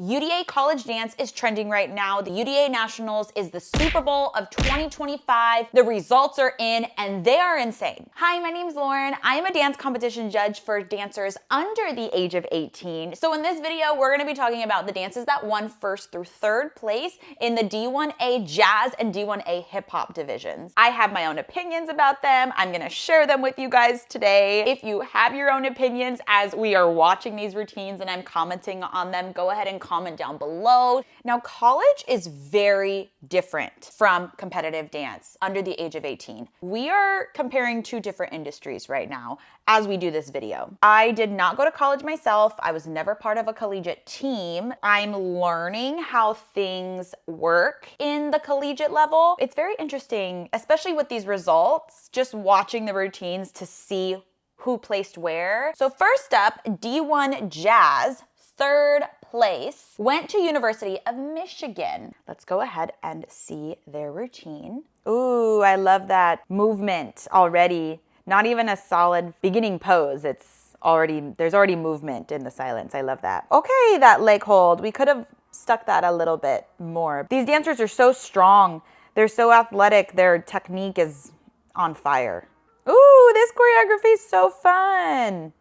UDA College Dance is trending right now. The UDA Nationals is the Super Bowl of 2025. The results are in and they are insane. Hi, my name's Lauren. I am a dance competition judge for dancers under the age of 18. So in this video, we're gonna be talking about the dances that won first through third place in the D1A Jazz and D1A Hip-Hop divisions. I have my own opinions about them. I'm gonna share them with you guys today. If you have your own opinions as we are watching these routines and I'm commenting on them, go ahead and comment down below. Now, college is very different from competitive dance under the age of 18. We are comparing two different industries right now as we do this video. I did not go to college myself. I was never part of a collegiate team. I'm learning how things work in the collegiate level. It's very interesting, especially with these results, just watching the routines to see who placed where. So first up, D1 Jazz, third place, went to University of Michigan. Let's go ahead and see their routine. Ooh, I love that movement already. Not even a solid beginning pose. There's already movement in the silence. I love that. Okay, that leg hold. We could have stuck that a little bit more. These dancers are so strong. They're so athletic. Their technique is on fire. Ooh, this choreography is so fun.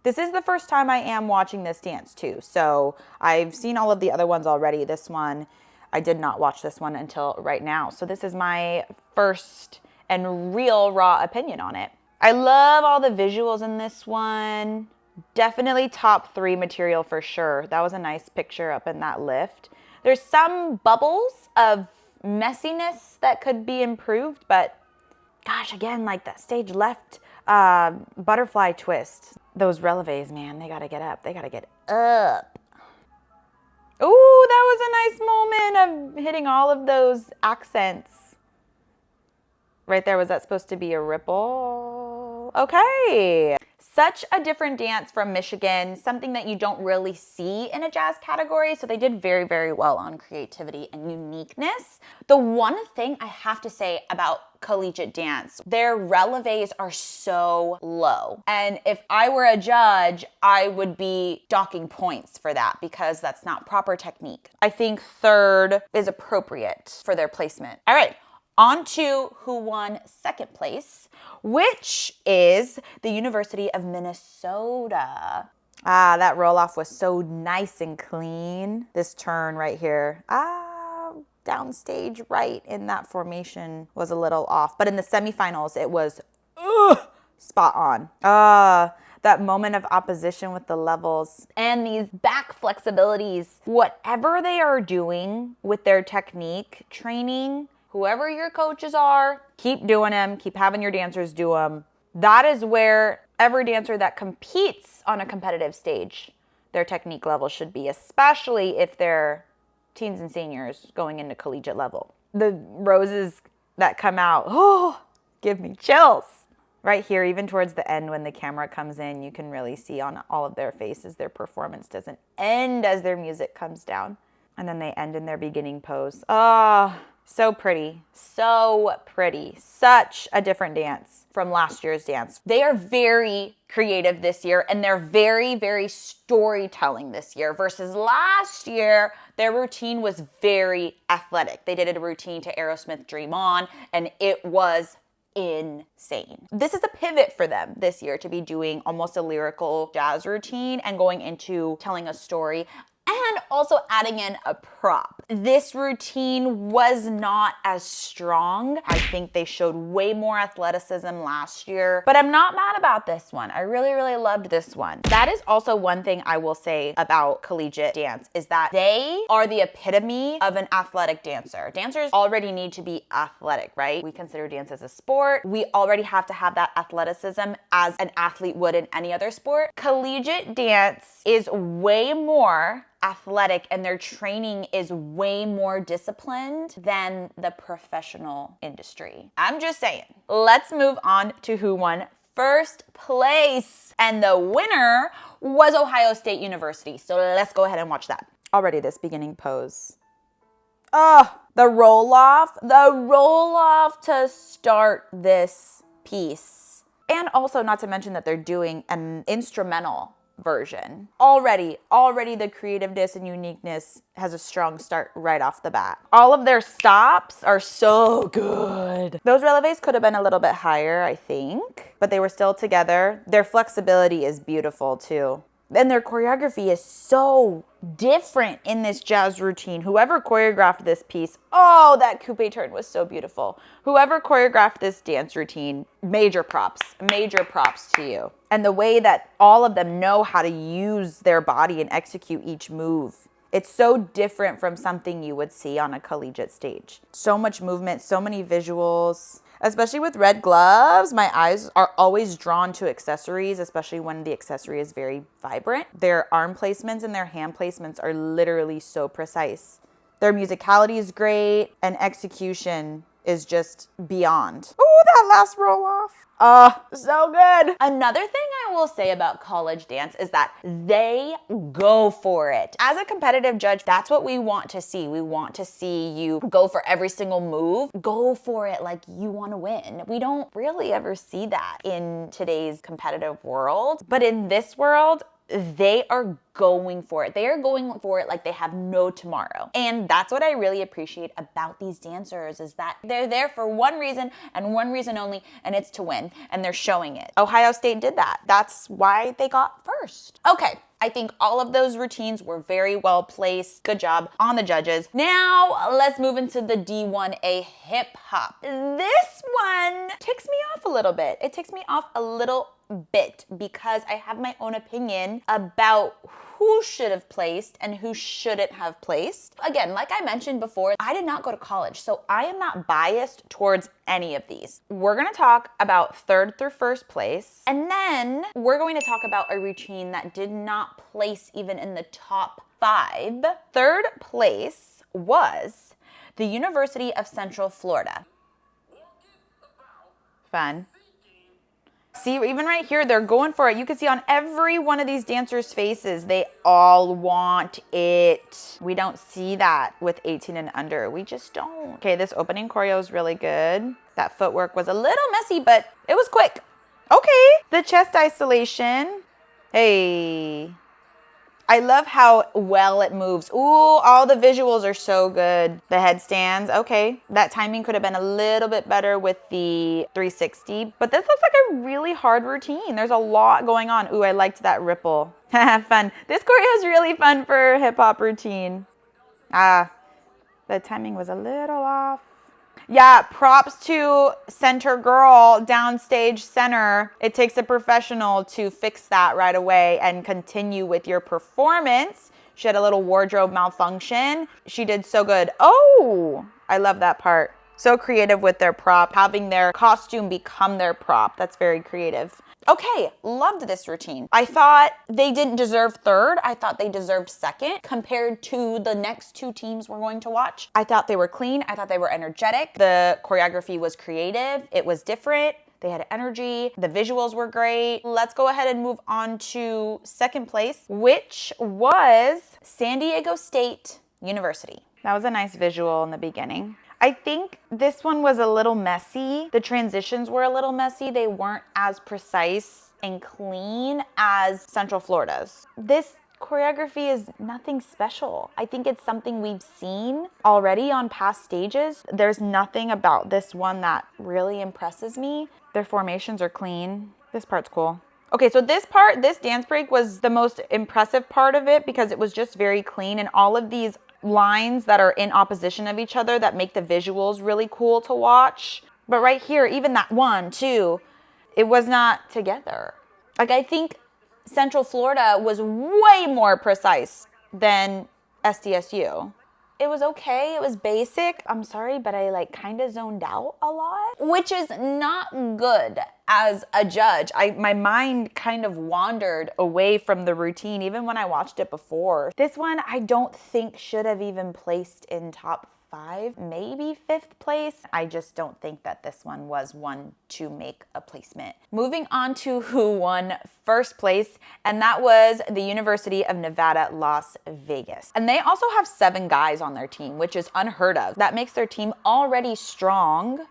This is the first time I am watching this dance too. So I've seen all of the other ones already. This one, I did not watch this one until right now. So this is my first and real raw opinion on it. I love all the visuals in this one. Definitely top 3 material for sure. That was a nice picture up in that lift. There's some bubbles of messiness that could be improved, but gosh, again, like that stage left butterfly twist. Those releves, man, they gotta get up. They gotta get up. Ooh, that was a nice moment of hitting all of those accents. Right there, was that supposed to be a ripple? Okay. Such a different dance from Michigan, something that you don't really see in a jazz category. So they did very, very well on creativity and uniqueness. The one thing I have to say about collegiate dance, their releves are so low. And if I were a judge, I would be docking points for that because that's not proper technique. I think third is appropriate for their placement. All right. On to who won second place, which is the University of Minnesota. Ah, that roll off was so nice and clean. This turn right here, downstage right in that formation was a little off. But in the semifinals, it was spot on. That moment of opposition with the levels and these back flexibilities, whatever they are doing with their technique training, whoever your coaches are, keep doing them, keep having your dancers do them. That is where every dancer that competes on a competitive stage, their technique level should be, especially if they're teens and seniors going into collegiate level. The roses that come out, give me chills. Right here, even towards the end when the camera comes in, you can really see on all of their faces, their performance doesn't end as their music comes down. And then they end in their beginning pose. So pretty, so pretty. Such a different dance from last year's dance. They are very creative this year and they're very, very storytelling this year versus last year, their routine was very athletic. They did a routine to Aerosmith Dream On and it was insane. This is a pivot for them this year to be doing almost a lyrical jazz routine and going into telling a story and also adding in a prop. This routine was not as strong. I think they showed way more athleticism last year, but I'm not mad about this one. I really, really loved this one. That is also one thing I will say about collegiate dance is that they are the epitome of an athletic dancer. Dancers already need to be athletic, right? We consider dance as a sport. We already have to have that athleticism as an athlete would in any other sport. Collegiate dance is way more athletic and their training is way more disciplined than the professional industry. I'm just saying. Let's move on to who won first place. And the winner was Ohio State University. So let's go ahead and watch that. Already this beginning pose. The roll off to start this piece. And also not to mention that they're doing an instrumental version. Already the creativeness and uniqueness has a strong start right off the bat. All of their stops are so good. Those releves could have been a little bit higher, I think, but they were still together. Their flexibility is beautiful too. And their choreography is so different in this jazz routine. Whoever choreographed this piece, oh, that coupe turn was so beautiful. Whoever choreographed this dance routine, major props to you. And the way that all of them know how to use their body and execute each move. It's so different from something you would see on a collegiate stage. So much movement, so many visuals. Especially with red gloves, my eyes are always drawn to accessories, especially when the accessory is very vibrant. Their arm placements and their hand placements are literally so precise. Their musicality is great, and execution is just beyond. Oh, that last roll off. So good. Another thing I will say about college dance is that they go for it. As a competitive judge, that's what we want to see. We want to see you go for every single move. Go for it like you want to win. We don't really ever see that in today's competitive world. But in this world, they are going for it. They are going for it like they have no tomorrow. And that's what I really appreciate about these dancers is that they're there for one reason and one reason only, and it's to win. And they're showing it. Ohio State did that. That's why they got first. Okay. I think all of those routines were very well placed. Good job on the judges. Now let's move into the D1A Hip-Hop. This one ticks me off a little bit. It ticks me off a little bit because I have my own opinion about who should have placed and who shouldn't have placed. Again, like I mentioned before, I did not go to college, so I am not biased towards any of these. We're gonna talk about third through first place, and then we're going to talk about a routine that did not place even in the top 5. Third place was the University of Central Florida. Fun. See, even right here, they're going for it. You can see on every one of these dancers' faces, they all want it. We don't see that with 18 and under. We just don't. Okay, this opening choreo is really good. That footwork was a little messy, but it was quick. Okay, the chest isolation. Hey. I love how well it moves. Ooh, all the visuals are so good. The headstands, okay. That timing could have been a little bit better with the 360, but this looks like a really hard routine. There's a lot going on. Ooh, I liked that ripple. Fun. This choreo is really fun for a hip-hop routine. The timing was a little off. Yeah, props to center girl, downstage center. It takes a professional to fix that right away and continue with your performance. She had a little wardrobe malfunction. She did so good. Oh, I love that part. So creative with their prop, having their costume become their prop. That's very creative. Okay, loved this routine. I thought they didn't deserve third. I thought they deserved second compared to the next 2 teams we're going to watch. I thought they were clean. I thought they were energetic. The choreography was creative. It was different. They had energy. The visuals were great. Let's go ahead and move on to second place, which was San Diego State University. That was a nice visual in the beginning. I think this one was a little messy. The transitions were a little messy. They weren't as precise and clean as Central Florida's. This choreography is nothing special. I think it's something we've seen already on past stages. There's nothing about this one that really impresses me. Their formations are clean. This part's cool. Okay, so this dance break was the most impressive part of it because it was just very clean, and all of these lines that are in opposition of each other that make the visuals really cool to watch. But right here, even that 1, 2, it was not together. Like, I think Central Florida was way more precise than SDSU. It was okay. It was basic. I'm sorry, but I kind of zoned out a lot, which is not good as a judge. My mind kind of wandered away from the routine even when I watched it before. This one I don't think should have even placed in top 5, maybe 5th place. I just don't think that this one was one to make a placement. Moving on to who won first place, and that was the University of Nevada, Las Vegas. And they also have 7 guys on their team, which is unheard of. That makes their team already strong.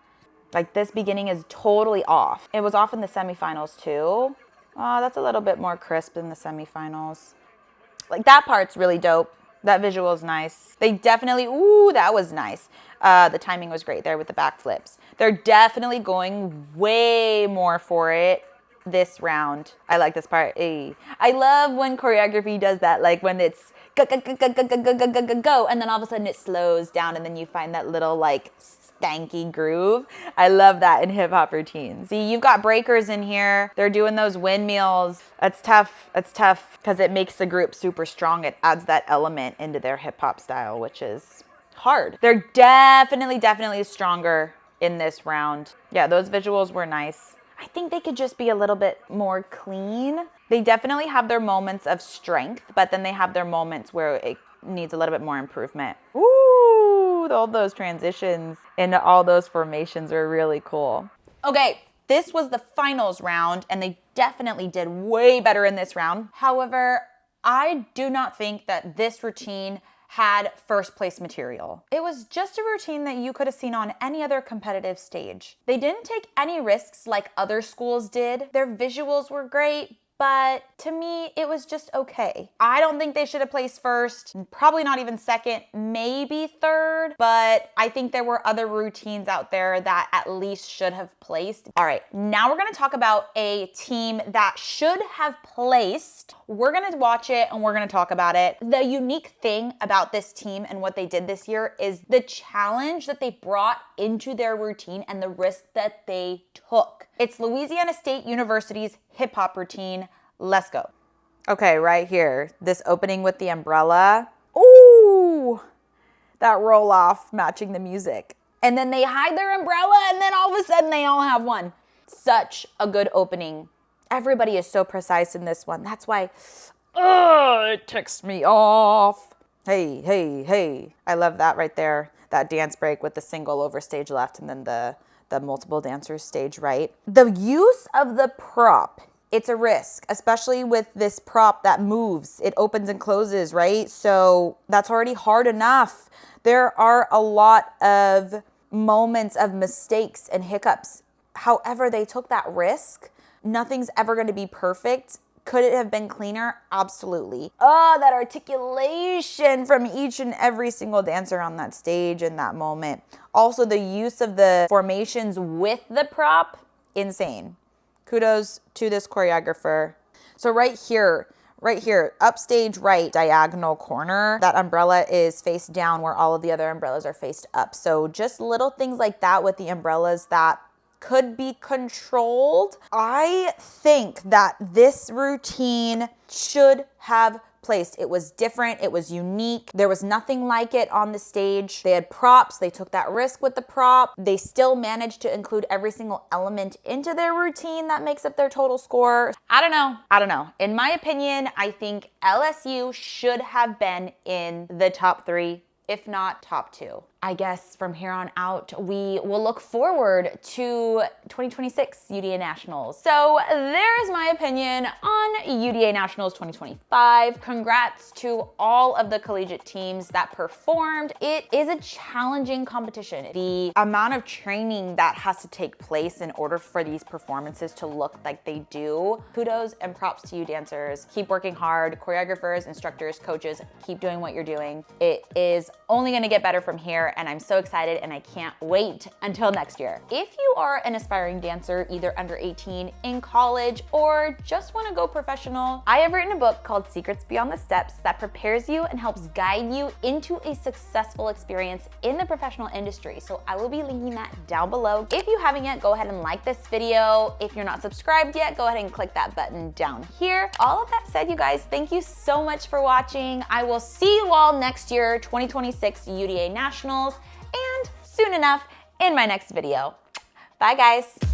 Like, this beginning is totally off. It was off in the semifinals too. Oh, that's a little bit more crisp in the semifinals. Like, that part's really dope. That visual is nice. They definitely, ooh, that was nice. The timing was great there with the backflips. They're definitely going way more for it this round. I like this part. Ay. I love when choreography does that, like when it's go, go, go, go, go, go, go, go, go, go, go, and then all of a sudden it slows down and then you find that little like stanky groove. I love that in hip hop routines. See, you've got breakers in here. They're doing those windmills. That's tough. That's tough because it makes the group super strong. It adds that element into their hip hop style, which is hard. They're definitely stronger in this round. Yeah, those visuals were nice. I think they could just be a little bit more clean. They definitely have their moments of strength, but then they have their moments where it needs a little bit more improvement. Ooh, all those transitions into all those formations are really cool. Okay, this was the finals round, and they definitely did way better in this round. However, I do not think that this routine had first place material. It was just a routine that you could have seen on any other competitive stage. They didn't take any risks like other schools did. Their visuals were great, but to me, it was just okay. I don't think they should have placed first, probably not even second, maybe third, but I think there were other routines out there that at least should have placed. All right, now we're gonna talk about a team that should have placed. We're gonna watch it and we're gonna talk about it. The unique thing about this team and what they did this year is the challenge that they brought into their routine and the risk that they took. It's Louisiana State University's hip-hop routine. Let's go. Okay, right here, this opening with the umbrella. Ooh, that roll off matching the music. And then they hide their umbrella and then all of a sudden they all have one. Such a good opening. Everybody is so precise in this one. That's why, it ticks me off. Hey, hey, hey. I love that right there. That dance break with the single over stage left and then the multiple dancers stage right. The use of the prop, it's a risk, especially with this prop that moves. It opens and closes, right? So that's already hard enough. There are a lot of moments of mistakes and hiccups. However, they took that risk. Nothing's ever going to be perfect. Could it have been cleaner? Absolutely. Oh, that articulation from each and every single dancer on that stage in that moment. Also, the use of the formations with the prop, insane. Kudos to this choreographer. So right here, upstage right, diagonal corner, that umbrella is face down where all of the other umbrellas are faced up. So just little things like that with the umbrellas that could be controlled. I think that this routine should have placed. It was different. It was unique. There was nothing like it on the stage. They had props. They took that risk with the prop. They still managed to include every single element into their routine that makes up their total score. I don't know. In my opinion, I think LSU should have been in the top 3, if not top 2. I guess from here on out, we will look forward to 2026 UDA Nationals. So there is my opinion on UDA Nationals 2025. Congrats to all of the collegiate teams that performed. It is a challenging competition. The amount of training that has to take place in order for these performances to look like they do. Kudos and props to you dancers. Keep working hard. Choreographers, instructors, coaches, keep doing what you're doing. It is only gonna get better from here, and I'm so excited and I can't wait until next year. If you are an aspiring dancer, either under 18, in college, or just wanna go professional, I have written a book called Secrets Beyond the Steps that prepares you and helps guide you into a successful experience in the professional industry. So I will be linking that down below. If you haven't yet, go ahead and like this video. If you're not subscribed yet, go ahead and click that button down here. All of that said, you guys, thank you so much for watching. I will see you all next year, 2026 UDA Nationals, and soon enough in my next video. Bye guys.